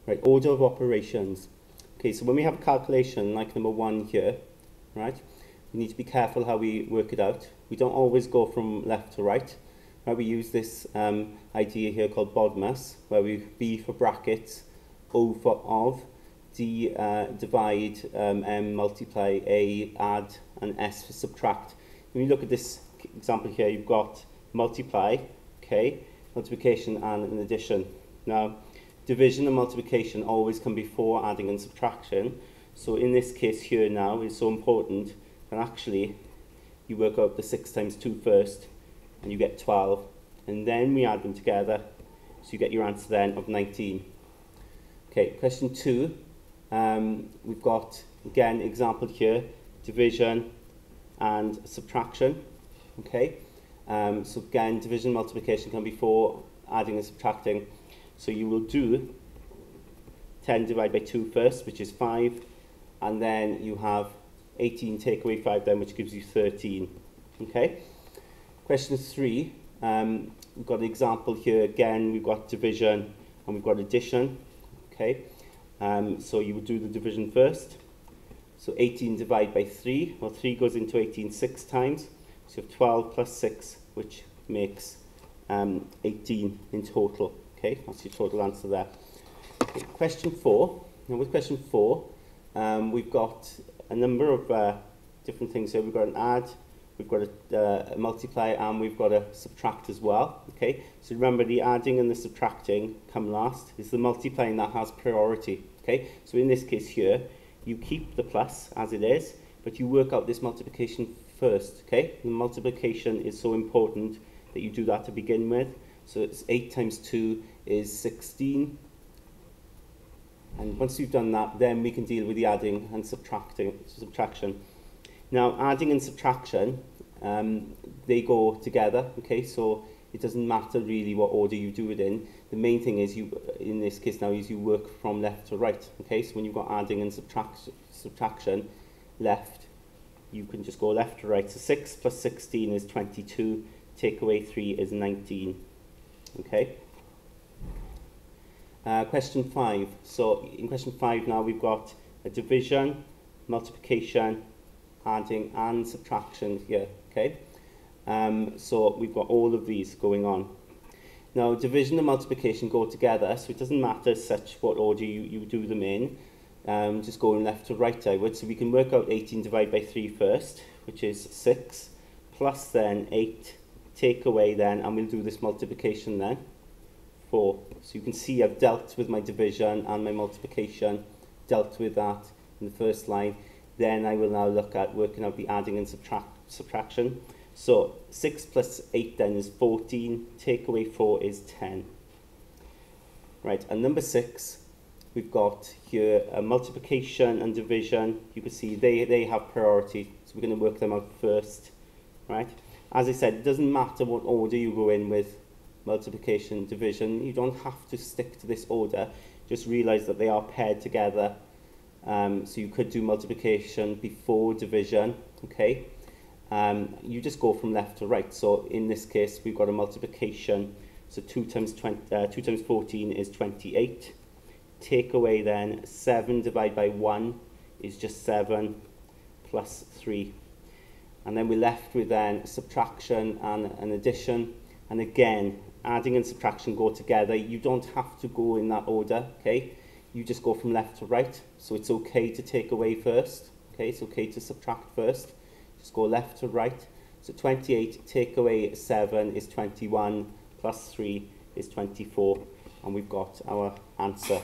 Right, order of operations. Okay, so when we have a calculation like number 1 here, right, we need to be careful how we work it out. We don't always go from left to right. Right, we use this idea here called BODMAS, where we B for brackets, O for of, D divide, M multiply, A add, and S for subtract. When you look at this example here, you've got multiply, okay, multiplication and an addition. Now, division and multiplication always come before adding and subtraction. So in this case here now, it's so important that actually you work out the 6 times 2 first, and you get 12. And then we add them together, so you get your answer then of 19. Okay, question 2. We've got, again, example here, division and subtraction. Okay, so again, division and multiplication come before adding and subtracting. So you will do 10 divided by 2 first, which is 5, and then you have 18 take away 5 then, which gives you 13. Okay. Question 3, we've got an example here. Again, we've got division and we've got addition. Okay. So you would do the division first. So 18 divided by 3. Well, 3 goes into 18 6 times. So you have 12 plus 6, which makes 18 in total. Okay, that's your total answer there. Okay, question 4. Now with question 4, we've got a number of different things here. We've got an add, we've got a multiply, and we've got a subtract as well. Okay, so remember the adding and the subtracting come last. It's the multiplying that has priority. Okay, so in this case here, you keep the plus as it is, but you work out this multiplication first. Okay, the multiplication is so important that you do that to begin with. So it's 8 times 2 is 16. And once you've done that, then we can deal with the adding and subtraction. Now, adding and subtraction, they go together, okay? So it doesn't matter really what order you do it in. The main thing is, in this case now, is you work from left to right, okay? So when you've got adding and subtraction left, you can just go left to right. So 6 plus 16 is 22. Take away 3 is 19. Okay. Question 5. So in question 5 now we've got a division, multiplication, adding and subtraction here. Okay. So we've got all of these going on. Now division and multiplication go together, so it doesn't matter as such what order you do them in. Just going left to right I would. So we can work out 18 divided by 3 first, which is 6, plus then 8. Take away then, and we'll do this multiplication then, 4. So you can see I've dealt with my division and my multiplication, dealt with that in the first line. Then I will now look at working out the adding and subtraction. So 6 plus 8 then is 14, take away 4 is 10. Right, and number 6, we've got here a multiplication and division. You can see they have priority, so we're going to work them out first, right? As I said, it doesn't matter what order you go in with multiplication, division. You don't have to stick to this order. Just realize that they are paired together. So you could do multiplication before division, okay? You just go from left to right. So in this case, we've got a multiplication. So 2 times 14 is 28. Take away then 7 divided by 1 is just 7 plus 3. And then we're left with then subtraction and an addition. And again, adding and subtraction go together. You don't have to go in that order, okay? You just go from left to right. So it's okay to take away first, okay? It's okay to subtract first. Just go left to right. So 28 take away 7 is 21, plus 3 is 24. And we've got our answer.